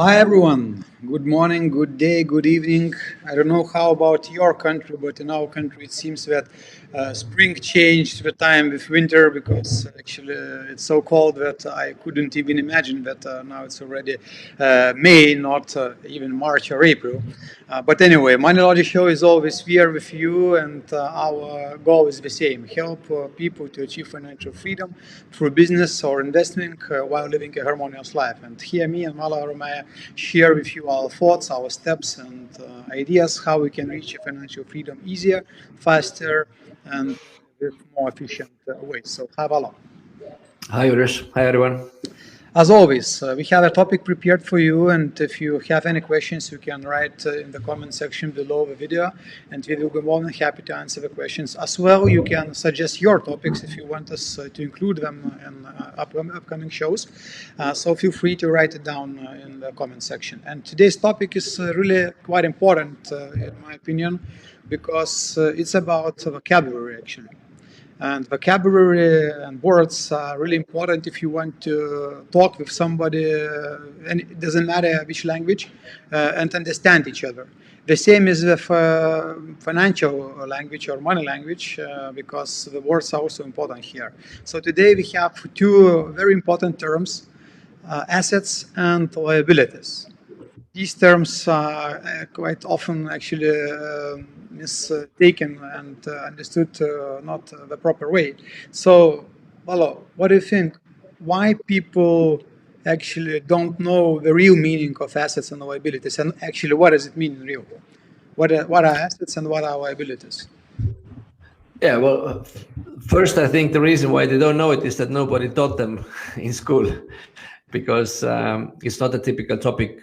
Hi everyone. Good morning, good day, good evening. I don't know how about your country, but in our country it seems that spring changed the time with winter because actually it's so cold that I couldn't even imagine that now it's already May, not even March or April. But anyway, Moneylogy show is always here with you, and our goal is the same: help people to achieve financial freedom through business or investing while living a harmonious life. And here, me and Mala Romaya share with you our thoughts, our steps, and ideas how we can reach financial freedom easier, faster, and with more efficient ways. So, have a lot. Hi, Ulrich. Hi, everyone. As always, we have a topic prepared for you, and if you have any questions, you can write in the comment section below the video, and we will be more than happy to answer the questions. As well, you can suggest your topics if you want us to include them in upcoming shows. So feel free to write it down in the comment section. And today's topic is really quite important, in my opinion, because it's about vocabulary, actually. And vocabulary and words are really important if you want to talk with somebody, and it doesn't matter which language, and understand each other. The same is with financial language or money language, because the words are also important here. So today we have two very important terms, assets and liabilities. These terms are quite often actually mistaken and understood not the proper way. So, Valo, what do you think? Why people actually don't know the real meaning of assets and liabilities, and actually what does it mean in real? What are assets and what are liabilities? Yeah, well, first, I think the reason why they don't know it is that nobody taught them in school, because it's not a typical topic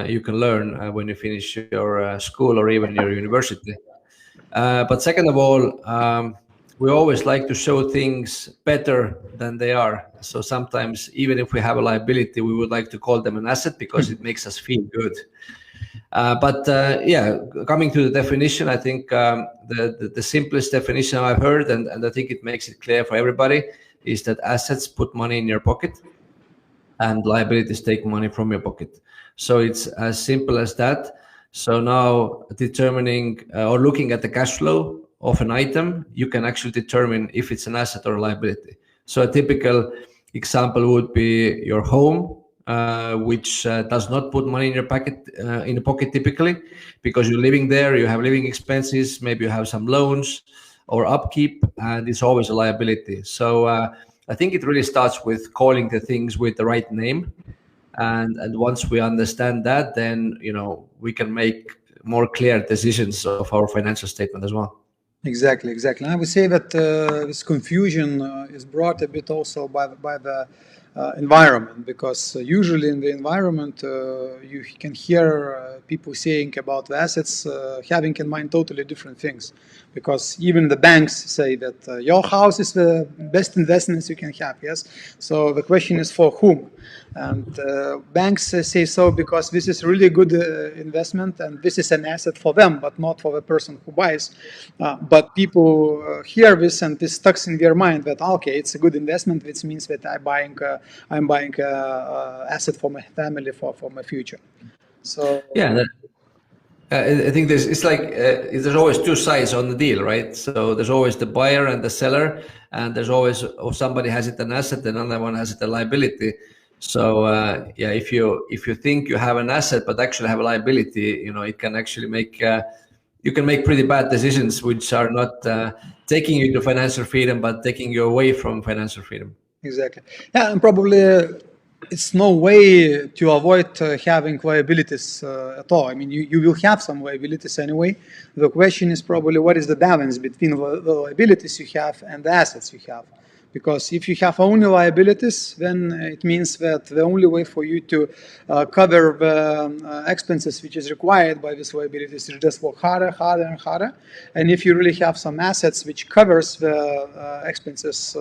you can learn when you finish your school or even your university. But second of all, we always like to show things better than they are. So sometimes, even if we have a liability, we would like to call them an asset because it makes us feel good. Yeah, coming to the definition, I think the simplest definition I've heard, and I think it makes it clear for everybody, is that assets put money in your pocket and liabilities take money from your pocket. So it's as simple as that. So now determining or looking at the cash flow of an item, you can actually determine if it's an asset or a liability. So a typical example would be your home, which does not put money in your pocket typically, because you're living there, you have living expenses, maybe you have some loans or upkeep, and it's always a liability. So I think it really starts with calling the things with the right name, and once we understand that, then we can make more clear decisions of our financial statement as well. Exactly. I would say that this confusion is brought a bit also by the environment, because usually in the environment you can hear people saying about the assets having in mind totally different things, because even the banks say that your house is the best investments you can have. Yes. So the question is for whom? And banks say so because this is really good investment and this is an asset for them, but not for the person who buys. But people hear this and this stuck in their mind that okay, it's a good investment, which means that I'm buying asset for my family, for my future. So yeah, I think it's like there's always two sides on the deal, right? So there's always the buyer and the seller, and there's always somebody has it an asset and another one has it a liability. So yeah, if you think you have an asset but actually have a liability, it can actually make you can make pretty bad decisions, which are not taking you to financial freedom, but taking you away from financial freedom. Exactly. Yeah, and probably it's no way to avoid having liabilities at all. I mean, you will have some liabilities anyway. The question is probably what is the balance between the liabilities you have and the assets you have. Because if you have only liabilities, then it means that the only way for you to cover the expenses which is required by these liabilities is just work harder and harder. And if you really have some assets which covers the expenses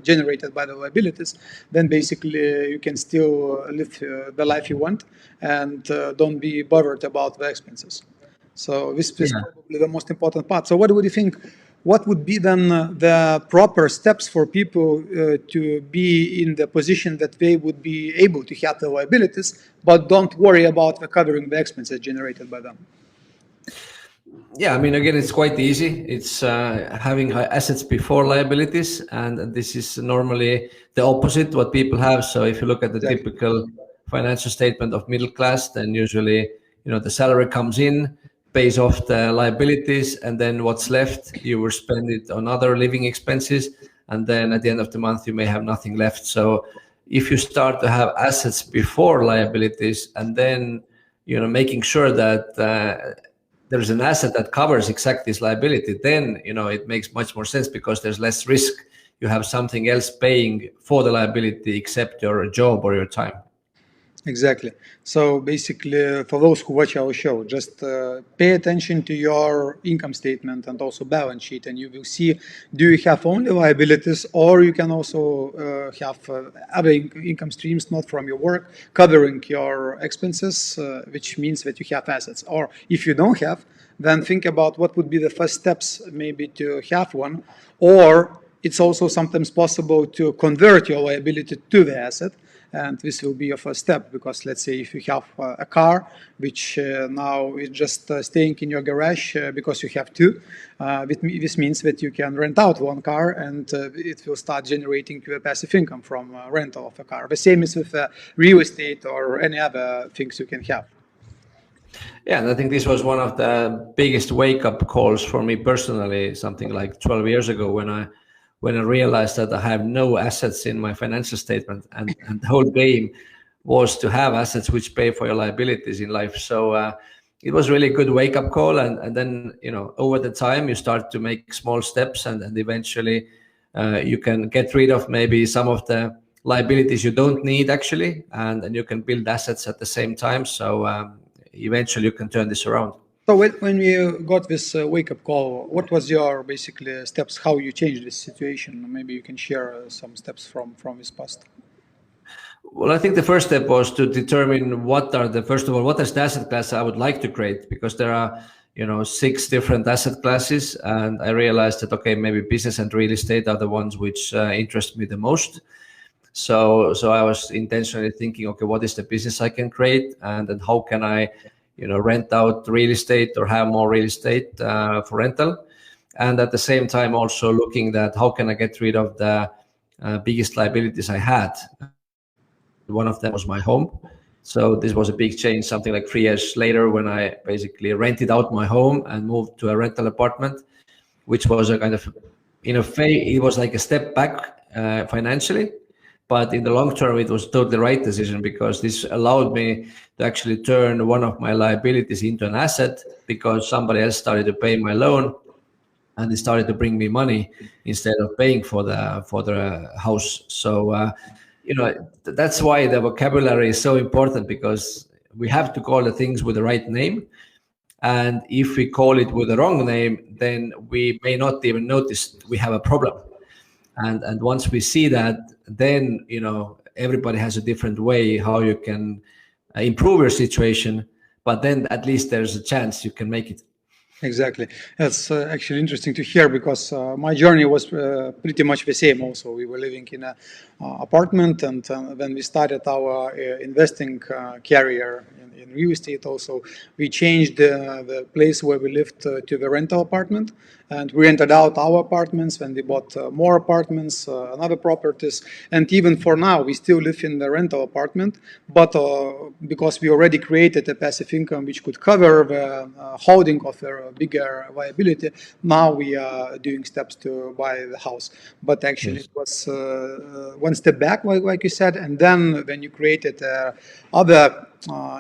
generated by the liabilities, then basically you can still live the life you want and don't be bothered about the expenses. So this is probably the most important part. So what would you think? what would be then the proper steps for people to be in the position that they would be able to have the liabilities, but don't worry about the covering the expenses generated by them? Yeah, I mean, again, it's quite easy. It's having assets before liabilities, and this is normally the opposite what people have. So if you look at the Exactly. typical financial statement of middle class, then usually, the salary comes in, pays off the liabilities, and then what's left, you will spend it on other living expenses, and then at the end of the month, you may have nothing left. So if you start to have assets before liabilities, and then making sure that there's an asset that covers exactly this liability, then it makes much more sense because there's less risk. You have something else paying for the liability except your job or your time. Exactly. So basically, for those who watch our show, just pay attention to your income statement and also balance sheet, and you will see, do you have only liabilities, or you can also have other income streams, not from your work, covering your expenses, which means that you have assets. Or if you don't have, then think about what would be the first steps maybe to have one. Or it's also sometimes possible to convert your liability to the asset, and this will be your first step, because let's say if you have a car which now is just staying in your garage because you have two, this means that you can rent out one car, and it will start generating you a passive income from rental of a car. The same is with real estate or any other things you can have. Yeah, and I think this was one of the biggest wake-up calls for me personally, something like 12 years ago, when I realized that I have no assets in my financial statement, and the whole game was to have assets which pay for your liabilities in life. So it was really a good wake-up call, and then over the time you start to make small steps, and eventually you can get rid of maybe some of the liabilities you don't need actually, and you can build assets at the same time. So eventually you can turn this around. So when you got this wake-up call, what was your basically steps, how you changed this situation? Maybe you can share some steps from this past. Well, I think the first step was to determine what is the asset class I would like to create, because there are 6 different asset classes, and I realized that okay, maybe business and real estate are the ones which interest me the most. So I was intentionally thinking, okay, what is the business I can create, and then how can I rent out real estate or have more real estate for rental, and at the same time also looking at how can I get rid of the biggest liabilities I had. One of them was my home. So this was a big change, something like 3 years later, when I basically rented out my home and moved to a rental apartment, which was a kind of, it was like a step back financially. But in the long term, it was totally the right decision, because this allowed me to actually turn one of my liabilities into an asset, because somebody else started to pay my loan, and they started to bring me money instead of paying for the house. So that's why the vocabulary is so important, because we have to call the things with the right name, and if we call it with the wrong name, then we may not even notice we have a problem. And once we see that, then everybody has a different way how you can improve your situation, but then at least there's a chance you can make it. Exactly. That's actually interesting to hear, because my journey was pretty much the same also. We were living in an apartment, and when we started our investing career in real estate also, we changed the place where we lived to the rental apartment, and we rented out our apartments. When we bought more apartments and other properties, and even for now we still live in the rental apartment, but because we already created a passive income which could cover the holding of a bigger liability, now we are doing steps to buy the house. But actually, yes, it was one step back, like you said, and then when you created other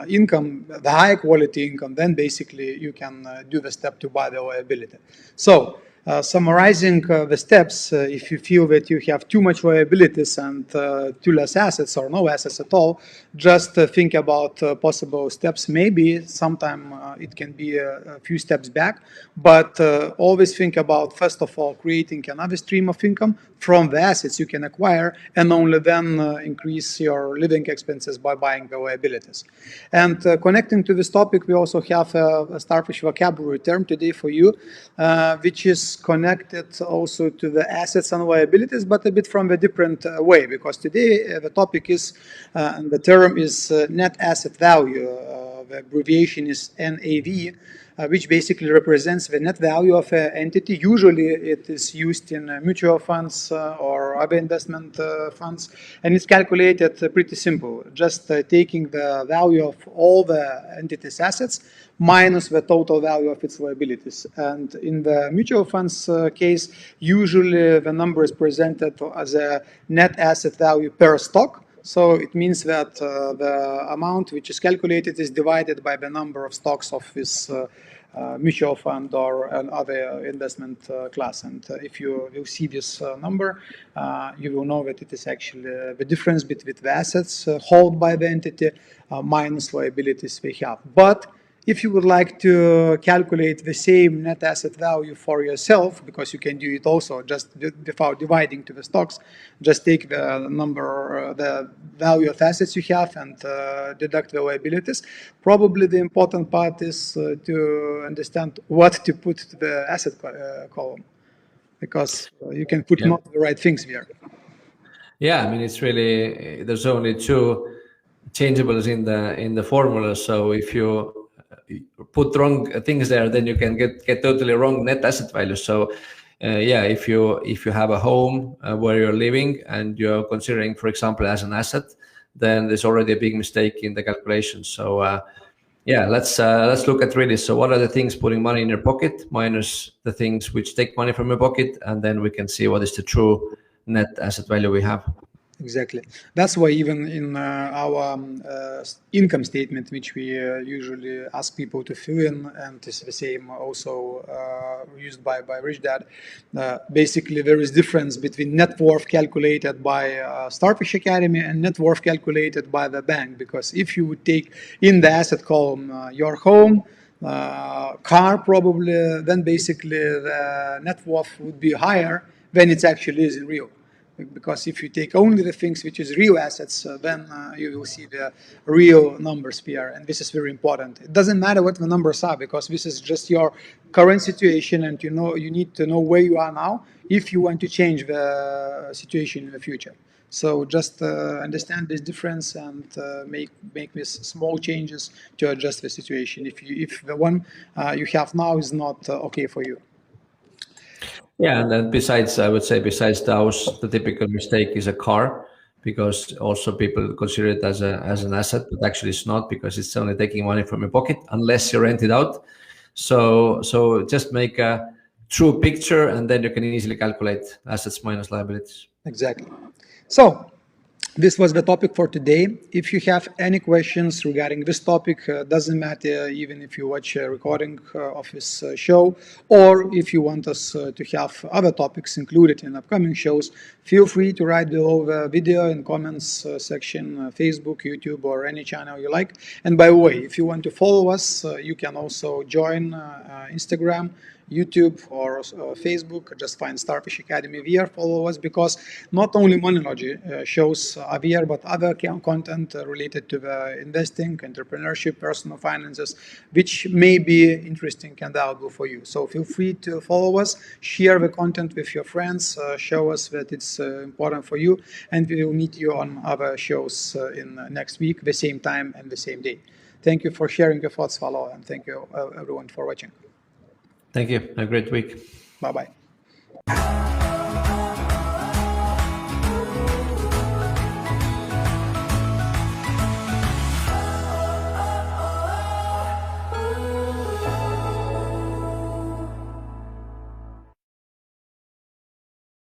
income, the high quality income, then basically you can do the step to buy the liability. So summarizing the steps, if you feel that you have too much liabilities and too less assets or no assets at all, just think about possible steps. Maybe sometime it can be a few steps back, but always think about, first of all, creating another stream of income from the assets you can acquire, and only then increase your living expenses by buying the liabilities. And connecting to this topic, we also have a Starfish vocabulary term today for you, which is connected also to the assets and liabilities, but a bit from a different way, because today the topic is, and the term is net asset value. The abbreviation is NAV, which basically represents the net value of an entity. Usually it is used in mutual funds or other investment funds, and it's calculated pretty simple, just taking the value of all the entity's assets minus the total value of its liabilities. And in the mutual funds case, usually the number is presented as a net asset value per stock. So it means that the amount which is calculated is divided by the number of stocks of this mutual fund or another investment class. And if you will see this number, you will know that it is actually the difference between the assets held by the entity minus liabilities we have. But if you would like to calculate the same net asset value for yourself, because you can do it also just without dividing to the stocks, just take the number, the value of assets you have and deduct the liabilities. Probably the important part is to understand what to put to the asset column, because you can put not the right things there. Yeah, I mean, it's really, there's only two changeables in the formula. So if you put wrong things there, then you can get totally wrong net asset value. So yeah, if you have a home where you're living and you're considering, for example, as an asset, then there's already a big mistake in the calculation. So yeah, let's look at really, so what are the things putting money in your pocket minus the things which take money from your pocket, and then we can see what is the true net asset value we have. Exactly. That's why even in our income statement, which we usually ask people to fill in, and it's the same also used by Rich Dad, basically there is difference between net worth calculated by Starfish Academy and net worth calculated by the bank. Because if you would take in the asset column your home, car probably, then basically the net worth would be higher than it actually is in real. Because if you take only the things which is real assets, then you will see the real numbers here, and this is very important. It doesn't matter what the numbers are, because this is just your current situation, and you need to know where you are now if you want to change the situation in the future. So just understand this difference and make these small changes to adjust the situation if the one you have now is not okay for you. Yeah, and then besides, I would say besides the house, the typical mistake is a car, because also people consider it as an asset, but actually it's not, because it's only taking money from your pocket unless you rent it out. So just make a true picture, and then you can easily calculate assets minus liabilities. Exactly. So this was the topic for today. If you have any questions regarding this topic, doesn't matter even if you watch a recording of this show, or if you want us to have other topics included in upcoming shows, feel free to write below the video in comments section, Facebook, YouTube, or any channel you like. And by the way, if you want to follow us, you can also join Instagram, YouTube, or Facebook. Just find Starfish Academy there, follow us, because not only Moneylogy shows are there, but other content related to the investing, entrepreneurship, personal finances, which may be interesting and valuable for you. So feel free to follow us, share the content with your friends, show us that it's important for you, and we will meet you on other shows in next week, the same time and the same day. Thank you for sharing your thoughts, Valo, and thank you everyone for watching. Thank you. Have a great week. Bye-bye.